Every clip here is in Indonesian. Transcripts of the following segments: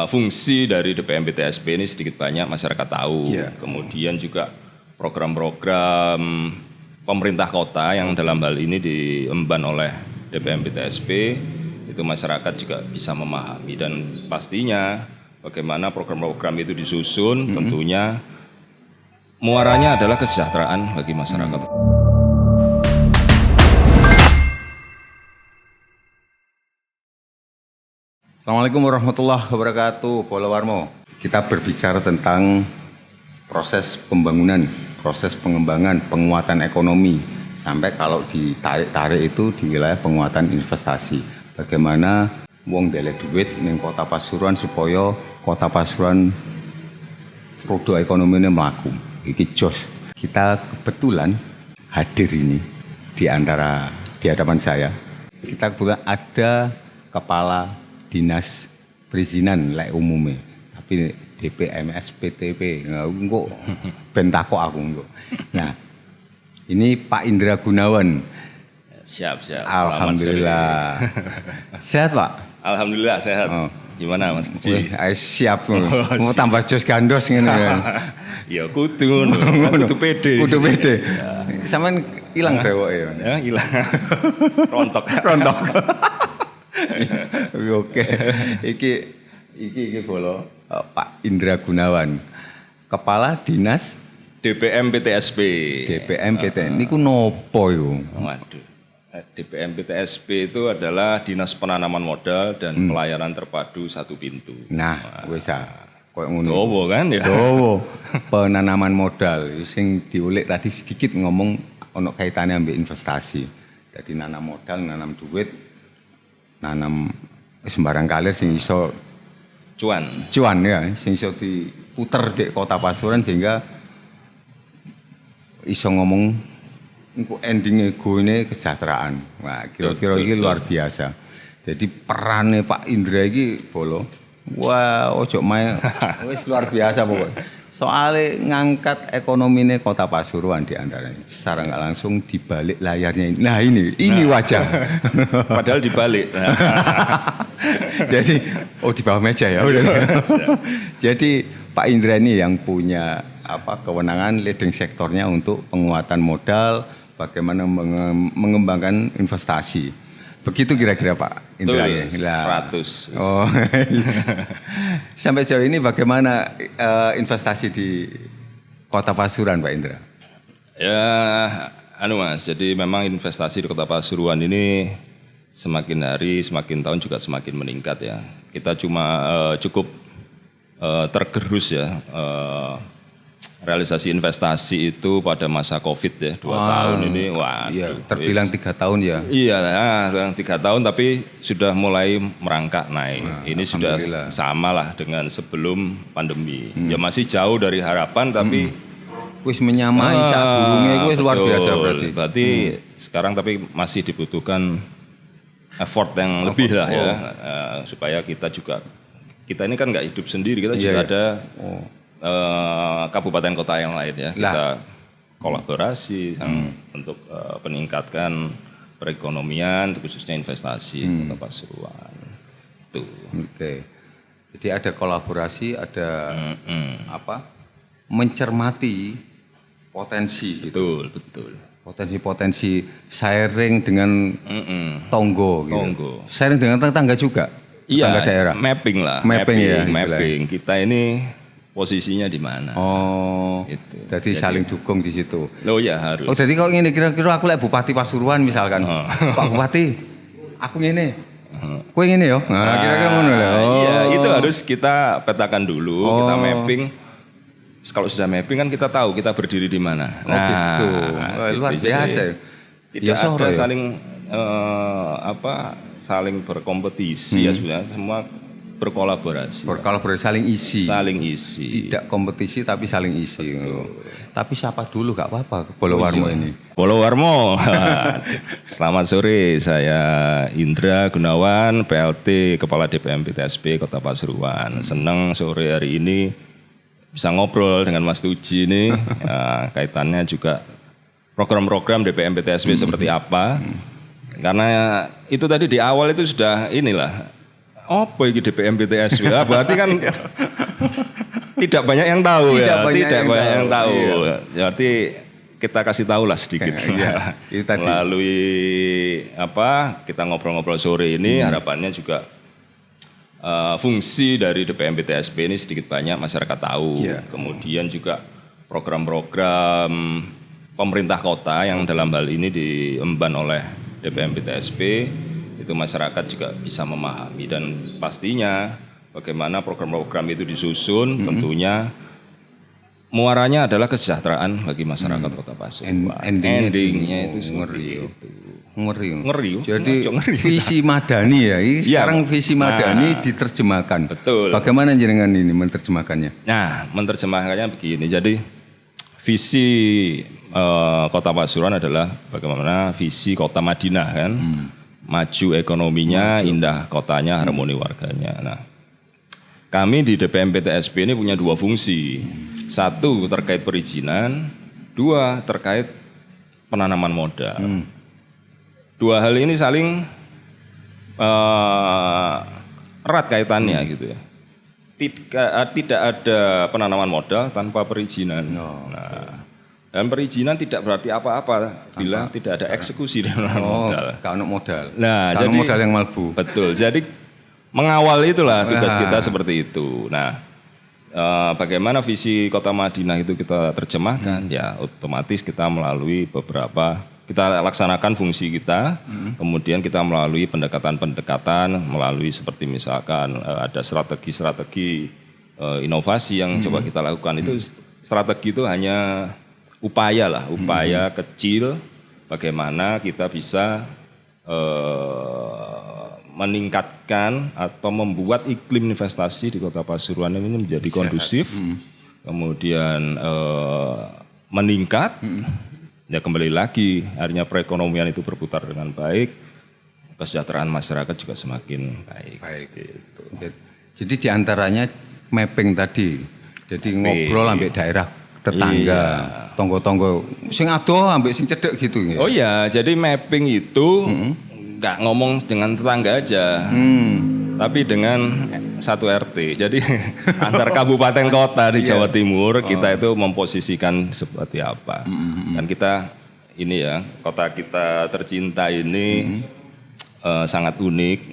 fungsi dari DPM PTSP ini sedikit banyak masyarakat tahu. Kemudian juga program-program pemerintah kota yang dalam hal ini diemban oleh DPM PTSP itu masyarakat juga bisa memahami dan pastinya bagaimana program-program itu disusun tentunya muaranya adalah kesejahteraan bagi masyarakat. Assalamualaikum warahmatullahi wabarakatuh, Bolo Warmo. Kita berbicara tentang proses pembangunan, proses pengembangan, penguatan ekonomi. Sampai kalau ditarik-tarik itu di wilayah penguatan investasi. Bagaimana wong delek duit ning Kota Pasuruan supaya Kota Pasuruan produk ekonominya melaku. Iki jos. Kita kebetulan hadir ini di hadapan saya. Kita kebetulan ada kepala dinas perizinan lek umume, tapi DPMS PTP engko ben takok aku engko. Nah, ini Pak Indra Gunawan. Siap. Alhamdulillah. Sehat, Pak? Alhamdulillah sehat. Gimana Mas Diji? Siap. Mau tambah jos gandos ngene kan. Ya kudu ngono. Kudu pede. Kudu pede. Sampeyan ilang brewoke ya. Ilang. Rontok. Oke. Iki Bolo. Pak Indra Gunawan. Kepala Dinas DPM PTSP. DPM PTSP. Niku nopo iku? Waduh. DPM PTSP itu adalah Dinas Penanaman Modal dan Pelayanan Terpadu Satu Pintu. Nah, wis koyo ngono. Dowo kan ya. Dowo. Penanaman modal sing diulik tadi sedikit ngomong ono kaitannya ambek investasi. Jadi nanam modal, nanam duit, nanam sembarang kalir sing iso cuan ya, sing iso diputer di Kota Pasuruan sehingga iso ngomong engko endingnya gone kesejahteraan. Wah, kira-kira ini luar biasa. Jadi perannya Pak Indra iki Bolo, wah ojo main wis luar biasa pokoknya. Soalnya ngangkat ekonominya Kota Pasuruan di antaranya. Secara nggak langsung dibalik layarnya ini. Nah ini wajah. Padahal dibalik. Jadi, di bawah meja ya. Jadi Pak Indra ini yang punya kewenangan leading sektornya untuk penguatan modal, bagaimana mengembangkan investasi. Begitu kira-kira Pak Indra ya. 100. Oh. Sampai sejauh ini bagaimana investasi di Kota Pasuruan Pak Indra? Ya, Mas. Jadi memang investasi di Kota Pasuruan ini semakin hari, semakin tahun juga semakin meningkat ya. Kita cukup tergerus ya. Realisasi investasi itu pada masa Covid ya, 2 tahun ini, iya, terbilang 3 tahun ya. Iya, terbilang 3 tahun tapi sudah mulai merangkak naik. Ini sudah sama lah dengan sebelum pandemi. Ya masih jauh dari harapan tapi wis menyamai saat durunge wis luar biasa berarti. Berarti sekarang tapi masih dibutuhkan effort yang lebih lah ya, supaya kita ini kan nggak hidup sendiri, kita juga ada kabupaten kota yang lain ya, kita kolaborasi untuk peningkatkan perekonomian khususnya investasi Kota Pasuruan. Tuh. Oke. Jadi ada kolaborasi, ada mencermati potensi gitu. Betul. Potensi sharing dengan tonggo gitu. Sharing dengan tetangga juga. Iya, tetangga daerah. Mapping. Kita ini posisinya di mana? Gitu. Jadi saling dukung di situ. Oh ya harus. Jadi kalau ngene kira-kira aku Bupati Pasuruan misalkan. Pak Bupati, aku ngene. Kowe ngene ya. Nah, kira-kira ngono lho. Iya, itu harus kita petakan dulu, kita mapping. Kalau sudah mapping kan kita tahu kita berdiri di mana. Gitu. Luar biasa. Tidak ada saling berkompetisi ya sebenarnya, semua berkolaborasi. Saling isi. Tidak kompetisi tapi saling isi. Tapi siapa dulu gak apa-apa Bolo Warmo ini. Bolo Warmo. Selamat sore, saya Indra Gunawan, PLT Kepala DPM PTSP Kota Pasuruan. Senang sore hari ini bisa ngobrol dengan Mas Tuji ini. Kaitannya juga program-program DPM PTSP seperti apa. Karena itu tadi di awal itu sudah apa ini DPMPTSP? Berarti kan tidak banyak yang tahu Tidak ya. banyak Tidak yang banyak yang tahu. tahu. Iya. Berarti kita kasih tahu lah sedikit. Iya, itu tadi. Melalui kita ngobrol-ngobrol sore ini harapannya juga fungsi dari DPMPTSP ini sedikit banyak masyarakat tahu. Iya. Kemudian juga program-program pemerintah kota yang dalam hal ini diemban oleh DPMPTSP itu masyarakat juga bisa memahami dan pastinya bagaimana program-program itu disusun tentunya muaranya adalah kesejahteraan bagi masyarakat Kota Pasuruan. Endingnya itu ngeri. Ngeri. Jadi Ngeri. visi madani ya. Ini sekarang visi madani diterjemahkan. Betul. Bagaimana jenengan ini menerjemahkannya? Nah, menerjemahkannya begini. Jadi visi Kota Pasuruan adalah bagaimana visi Kota Madinah kan. Maju ekonominya, indah kotanya, harmoni warganya. Nah, kami di DPMPTSP ini punya dua fungsi. Satu terkait perizinan, dua terkait penanaman modal. Dua hal ini saling erat kaitannya gitu ya. Tidak ada penanaman modal tanpa perizinan. Nah, dan perizinan tidak berarti apa-apa bila tidak ada eksekusi dengan modal. Kalau modal. Nah, kalau jadi modal yang malbu. Betul. Jadi mengawal itulah tugas kita seperti itu. Nah, bagaimana visi Kota Madinah itu kita terjemahkan? Ya, otomatis kita melalui kita laksanakan fungsi kita, kemudian kita melalui pendekatan-pendekatan, melalui seperti misalkan ada strategi-strategi inovasi yang coba kita lakukan. Itu strategi itu hanya upaya kecil bagaimana kita bisa meningkatkan atau membuat iklim investasi di Kota Pasuruan ini menjadi kondusif, kemudian meningkat, ya kembali lagi akhirnya perekonomian itu berputar dengan baik, kesejahteraan masyarakat juga semakin baik. Gitu. Jadi diantaranya mapping tadi, jadi ngobrol sampai daerah tetangga, tonggo-tonggo, sing adoh ambek sing cedek gitu ya. Oh iya, jadi mapping itu nggak ngomong dengan tetangga aja, tapi dengan satu RT. Jadi antar kabupaten kota di Jawa Timur kita itu memposisikan seperti apa. Dan kita ini ya, kota kita tercinta ini sangat unik,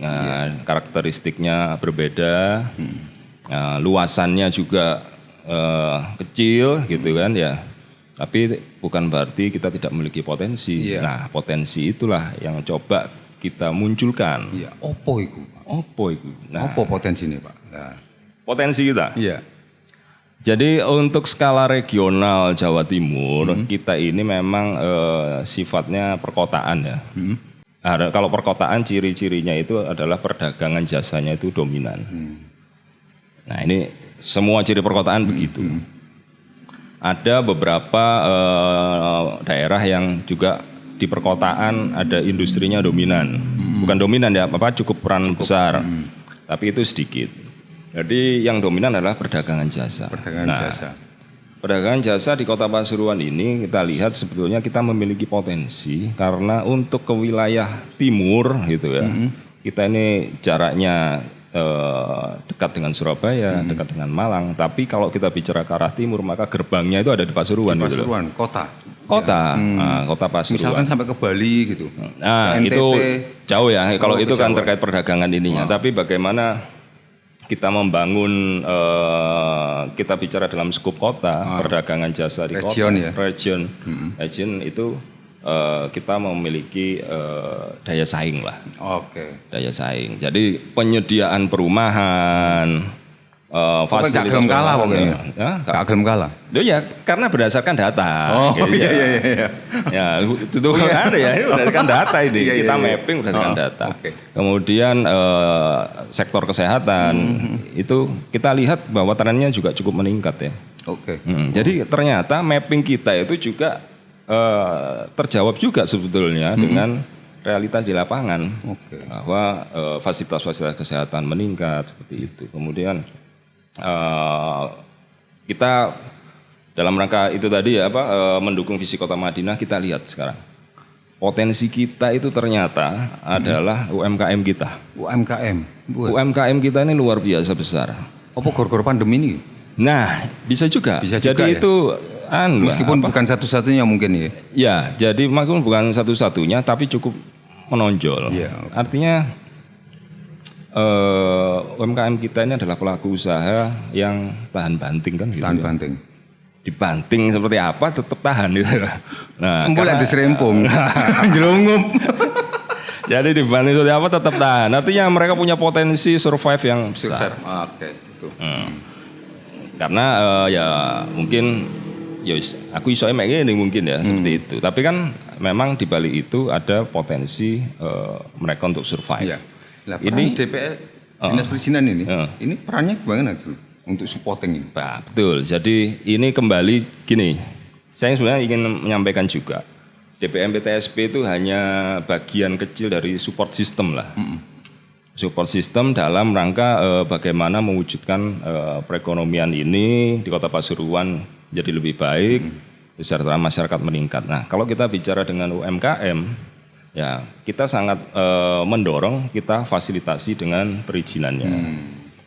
karakteristiknya berbeda, luasannya juga kecil gitu kan ya. Tapi bukan berarti kita tidak memiliki potensi. Nah, potensi itulah yang coba kita munculkan. Iya, opo iku? Nah, opo potensi ini, Pak? Nah. Potensi kita. Iya. Jadi untuk skala regional Jawa Timur kita ini memang sifatnya perkotaan ya. Kalau perkotaan ciri-cirinya itu adalah perdagangan jasanya itu dominan. Nah ini semua ciri perkotaan begitu. Ada beberapa daerah yang juga di perkotaan ada industrinya dominan. Bukan dominan ya, cukup peran besar. Tapi itu sedikit. Jadi yang dominan adalah perdagangan jasa. Perdagangan jasa di Kota Pasuruan ini kita lihat sebetulnya kita memiliki potensi karena untuk ke wilayah timur gitu ya. Kita ini jaraknya dekat dengan Surabaya, dekat dengan Malang. Tapi kalau kita bicara ke arah timur maka gerbangnya itu ada di Pasuruan. Di Pasuruan, gitu kota. Kota Pasuruan. Misalkan sampai ke Bali gitu. Nah itu jauh ya. Kalau itu kan terkait perdagangan ininya. Tapi bagaimana kita membangun, kita bicara dalam skup kota, perdagangan jasa di region kota, ya? region itu kita memiliki daya saing lah. Daya saing. Jadi penyediaan perumahan, fasilitas. Gak gelem kalah pokoknya. Gak gelem kalah. Ya karena berdasarkan data. Ya itu kan ya, ini berdasarkan data ini. Kita mapping berdasarkan data. Kemudian sektor kesehatan itu kita lihat bahwa trennya juga cukup meningkat ya. Jadi ternyata mapping kita itu juga terjawab juga sebetulnya dengan realitas di lapangan. Bahwa fasilitas-fasilitas kesehatan meningkat seperti itu. Kemudian kita dalam rangka itu tadi ya mendukung visi Kota Madinah, kita lihat sekarang potensi kita itu ternyata adalah UMKM kita. UMKM. UMKM kita ini luar biasa besar. Apa gara-gara pandemi ini? Nah, bisa juga. Bisa jadi juga, ya? itu meskipun bukan satu-satunya mungkin ya. Ya, jadi meskipun bukan satu-satunya tapi cukup menonjol. Ya. Artinya UMKM kita ini adalah pelaku usaha yang tahan banting kan gitu. Tahan banting. Dibanting seperti apa tetap tahan gitu. Nah, mulai diserempung. Jelungup. Jadi dibanting seperti apa tetap tahan. Artinya mereka punya potensi survive yang besar. Oke, itu. Karena ya mungkin ya aku iso emek ini mungkin ya seperti itu. Tapi kan memang di balik itu ada potensi mereka untuk survive. Iya. Nah, ini DPR Dinas Perizinan ini perannya bagaimana tuh? Untuk supporting ini. Nah, betul. Jadi ini kembali gini. Saya sebenarnya ingin menyampaikan juga. DPMP TSP itu hanya bagian kecil dari support system lah. Support system dalam rangka bagaimana mewujudkan perekonomian ini di Kota Pasuruan jadi lebih baik, beserta masyarakat meningkat. Nah, kalau kita bicara dengan UMKM, ya kita sangat mendorong kita fasilitasi dengan perizinannya.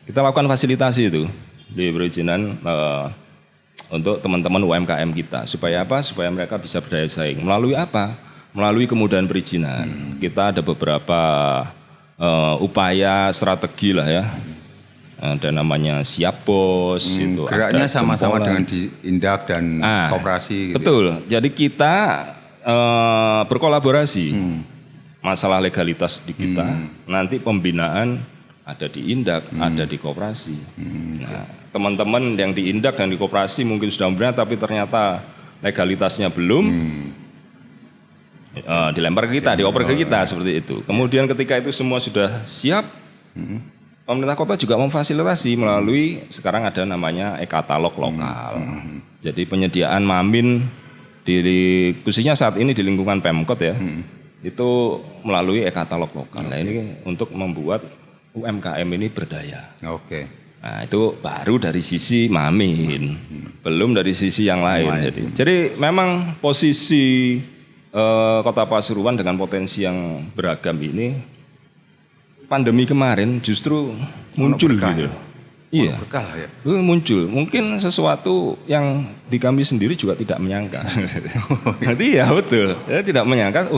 Kita lakukan fasilitasi itu di perizinan untuk teman-teman UMKM kita. Supaya apa? Supaya mereka bisa berdaya saing. Melalui apa? Melalui kemudahan perizinan. Kita ada beberapa upaya strategi lah ya. Ada namanya Siap Bos. Itu geraknya sama-sama dengan di Indak dan Koperasi. Gitu. Betul. Jadi kita berkolaborasi. Masalah legalitas di kita. Nanti pembinaan ada di Indak, ada di Koperasi. Nah, teman-teman yang di Indak dan di Koperasi mungkin sudah membina, tapi ternyata legalitasnya belum, dilempar ke kita, dioper ke kita seperti itu. Kemudian ketika itu semua sudah siap, pemerintah kota juga memfasilitasi melalui sekarang ada namanya e-katalog lokal. Jadi penyediaan mamin khususnya saat ini di lingkungan Pemkot ya, itu melalui e-katalog lokal. Nah ini untuk membuat UMKM ini berdaya. Oke. Nah itu baru dari sisi mamin, belum dari sisi yang lain. Jadi memang posisi Kota Pasuruan dengan potensi yang beragam ini, pandemi kemarin justru muncul gitu. Iya. Berkah ya. Muncul. Mungkin sesuatu yang di kami sendiri juga tidak menyangka. Nanti ya betul. Ya, tidak menyangka.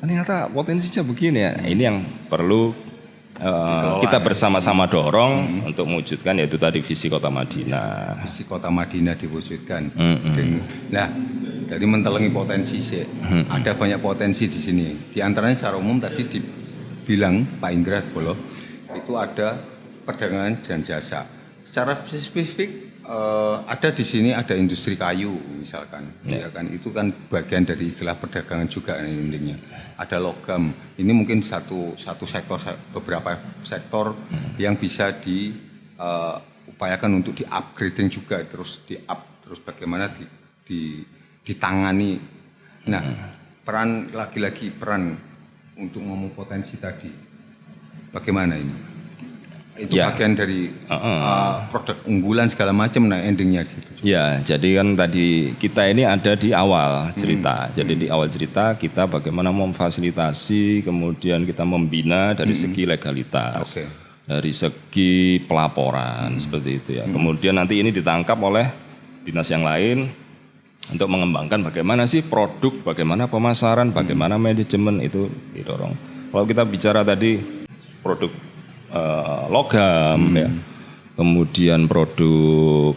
Ternyata potensinya begini ya. Nah, ini yang perlu kita bersama-sama dorong untuk mewujudkan yaitu tadi visi Kota Madinah. Visi Kota Madinah diwujudkan. Nah, dari mentelengi potensi sih, ada banyak potensi di sini. Di antaranya secara umum tadi dibilang Pak Indra Bolo itu ada perdagangan dan jasa. Secara spesifik ada di sini ada industri kayu misalkan, ya kan itu kan bagian dari istilah perdagangan juga intinya. Ada logam, ini mungkin satu sektor, beberapa sektor yang bisa diupayakan untuk di-upgrading juga, terus terus bagaimana ditangani. Nah, peran lagi-lagi peran untuk ngomong potensi tadi, bagaimana ini? Itu bagian dari produk unggulan segala macam, nah endingnya gitu. Ya, jadi kan tadi kita ini ada di awal cerita. Jadi di awal cerita kita bagaimana memfasilitasi, kemudian kita membina dari segi legalitas, dari segi pelaporan seperti itu ya. Kemudian nanti ini ditangkap oleh dinas yang lain untuk mengembangkan bagaimana sih produk, bagaimana pemasaran, bagaimana manajemen itu didorong. Kalau kita bicara tadi produk logam ya, kemudian produk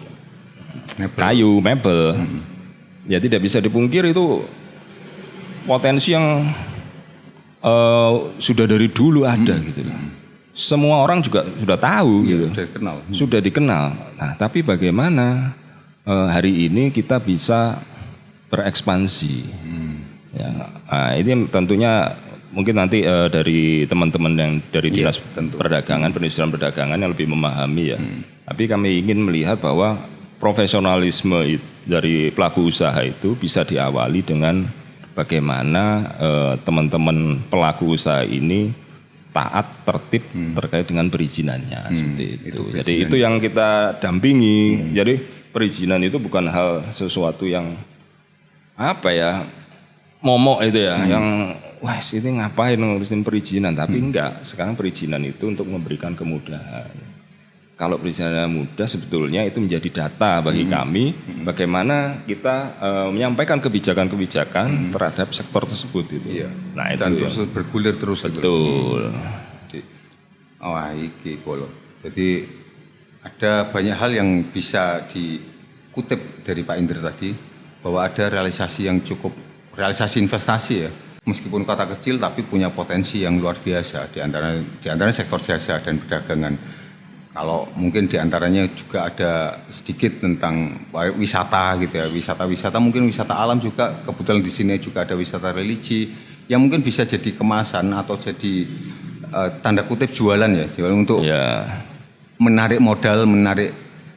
kayu, mebel, ya tidak bisa dipungkir itu potensi yang sudah dari dulu ada gitu. Semua orang juga sudah tahu gitu, sudah dikenal. Nah, tapi bagaimana hari ini kita bisa berekspansi? Ya, nah, ini tentunya mungkin nanti dari teman-teman yang dari dinas perdagangan, perindustrian perdagangan yang lebih memahami ya. Tapi kami ingin melihat bahwa profesionalisme dari pelaku usaha itu bisa diawali dengan bagaimana teman-teman pelaku usaha ini taat tertib terkait dengan perizinannya seperti itu. Jadi itu yang kita dampingi. Jadi perizinan itu bukan hal sesuatu yang apa ya, momok itu ya, yang wah ini ngapain ngurusin perizinan, tapi enggak. Sekarang perizinan itu untuk memberikan kemudahan. Kalau perizinannya mudah sebetulnya itu menjadi data bagi kami bagaimana kita menyampaikan kebijakan-kebijakan terhadap sektor tersebut itu. Iya. Nah itu dan terus bergulir terus. betul. Wah iki polo. Jadi ada banyak hal yang bisa dikutip dari Pak Indra tadi bahwa ada realisasi yang cukup, realisasi investasi ya. Meskipun kota kecil tapi punya potensi yang luar biasa di antara sektor jasa dan perdagangan. Kalau mungkin di antaranya juga ada sedikit tentang wisata gitu ya, wisata mungkin wisata alam juga, kebetulan di sini juga ada wisata religi yang mungkin bisa jadi kemasan atau jadi tanda kutip jualan untuk menarik modal,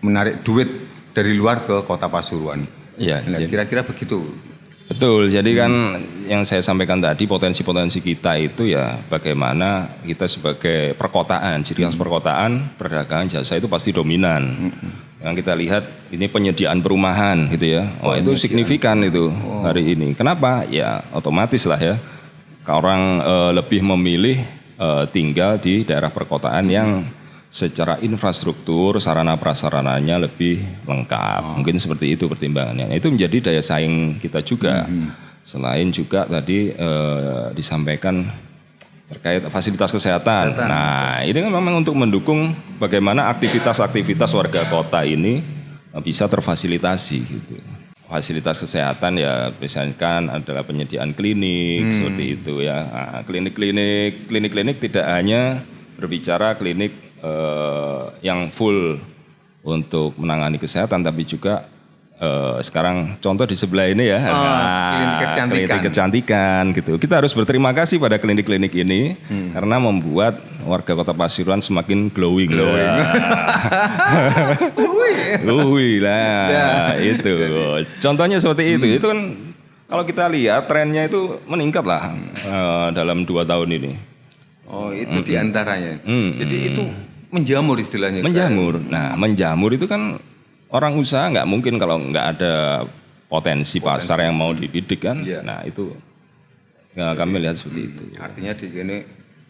menarik duit dari luar ke Kota Pasuruan. Iya, nah, kira-kira begitu. Betul, jadi kan yang saya sampaikan tadi potensi-potensi kita itu ya bagaimana kita sebagai perkotaan, ciri khas perkotaan, perdagangan jasa itu pasti dominan. Yang kita lihat ini penyediaan perumahan gitu ya, itu signifikan itu hari ini. Kenapa? Ya otomatis lah ya, orang lebih memilih tinggal di daerah perkotaan yang secara infrastruktur, sarana prasarananya lebih lengkap. Mungkin seperti itu pertimbangannya. Itu menjadi daya saing kita juga. Selain juga tadi disampaikan terkait fasilitas kesehatan. Nah, ini kan memang untuk mendukung bagaimana aktivitas-aktivitas warga kota ini bisa terfasilitasi gitu. Fasilitas kesehatan ya misalkan adalah penyediaan klinik seperti itu ya. Nah, klinik-klinik tidak hanya berbicara klinik yang full untuk menangani kesehatan, tapi juga sekarang contoh di sebelah ini ya, klinik kecantikan gitu. Kita harus berterima kasih pada klinik-klinik ini karena membuat warga Kota Pasuruan semakin glowing. Glowing lah, itu. Contohnya seperti itu. Itu kan kalau kita lihat trennya itu meningkat lah dalam 2 tahun ini. Oh itu diantaranya. Jadi itu menjamur istilahnya. Menjamur. Nah menjamur itu kan orang usaha nggak mungkin kalau nggak ada potensi pasar yang mau dibidik kan. Iya. Nah itu kami lihat seperti itu. Artinya di sini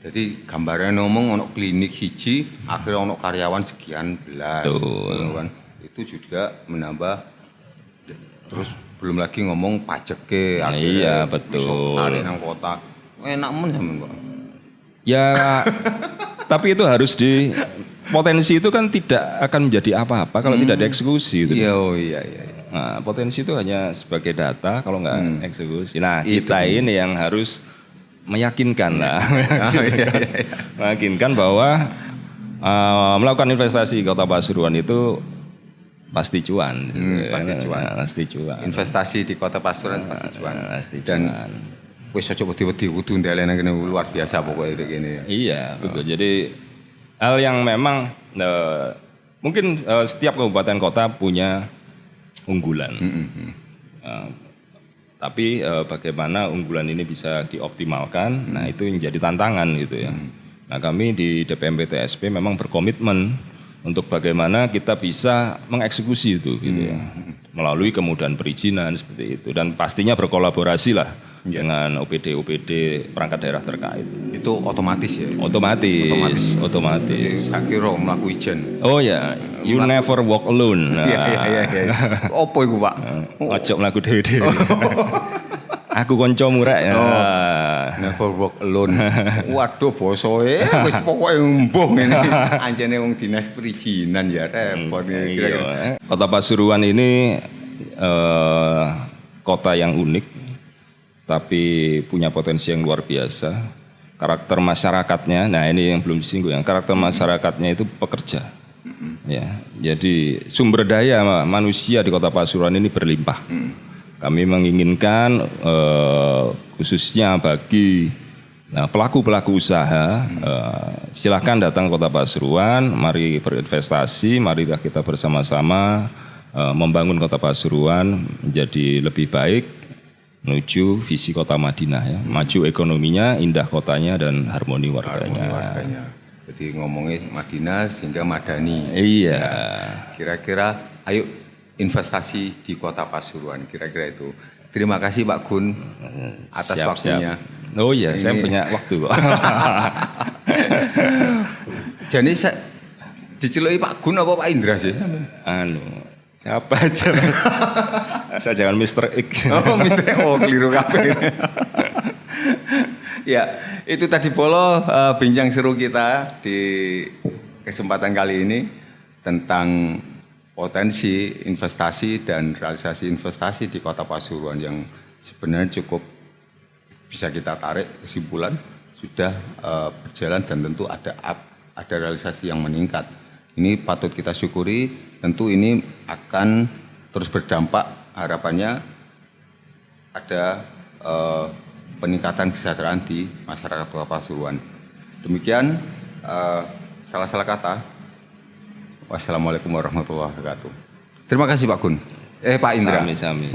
jadi gambarnya ngomong ono klinik hiji, akhirnya ono karyawan sekian belas. Kan. Itu juga menambah. Terus belum lagi ngomong pajaknya. Iya betul. Tarik nang kota. Enak men Pak. Ya, tapi itu harus potensi itu kan tidak akan menjadi apa-apa kalau tidak dieksekusi. Iya. Nah, potensi itu hanya sebagai data kalau nggak eksekusi. Nah, kita ini yang harus meyakinkan lah, meyakinkan bahwa melakukan investasi di Kota Pasuruan itu pasti cuan. Pasti cuan. Investasi di Kota Pasuruan pasti cuan. Pasti cuan. Wis aja wedi-wedi kudu ndelene kene luar biasa pokoknya gini ya. Iya, betul. Jadi hal yang memang mungkin setiap kabupaten kota punya unggulan. Tapi bagaimana unggulan ini bisa dioptimalkan, nah itu yang jadi tantangan gitu ya. Nah kami di DPMP TSP memang berkomitmen untuk bagaimana kita bisa mengeksekusi itu gitu ya. Melalui kemudahan perizinan seperti itu. Dan pastinya berkolaborasi lah dengan OPD perangkat daerah terkait. Itu otomatis ya? Otomatis. Gak kira mlaku ijen. Oh ya, you never walk alone. Iya. Opo iku, Pak? Ojo mlaku dhewe-dhewe. Aku kancamu rek. Never walk alone. Waduh bosoe wis pokoke mbuh ngene. Anjene wong dinas perizinan ya repot kira-kira. Kota Pasuruan ini kota yang unik tapi punya potensi yang luar biasa. Karakter masyarakatnya, nah ini yang belum disinggung, yang karakter masyarakatnya itu pekerja. Ya, jadi sumber daya manusia di Kota Pasuruan ini berlimpah. Kami menginginkan khususnya bagi pelaku-pelaku usaha, silahkan datang ke Kota Pasuruan, mari berinvestasi, marilah kita bersama-sama membangun Kota Pasuruan menjadi lebih baik, menuju visi kota Madinah ya, maju ekonominya, indah kotanya dan harmoni warganya. Jadi ngomongin Madinah sehingga madani. Iya. Kira-kira ayo investasi di Kota Pasuruan, kira-kira itu. Terima kasih Pak Gun atas waktunya. Oh iya, saya punya waktu kok. Jadi saya diceluki Pak Gun apa Pak Indra sih? Siapa aja. Saya jangan Mr. X. Oh, Mr. X. Oh, keliru kabeh. Ya, itu tadi Polo bincang seru kita di kesempatan kali ini tentang potensi investasi dan realisasi investasi di Kota Pasuruan yang sebenarnya cukup bisa kita tarik kesimpulan sudah berjalan dan tentu ada realisasi yang meningkat. Ini patut kita syukuri, tentu ini akan terus berdampak, harapannya ada peningkatan kesejahteraan di masyarakat Kota Pasuruan. Demikian salah kata. Wassalamualaikum warahmatullahi wabarakatuh. Terima kasih Pak Gun. Pak Indra. Sami-sami.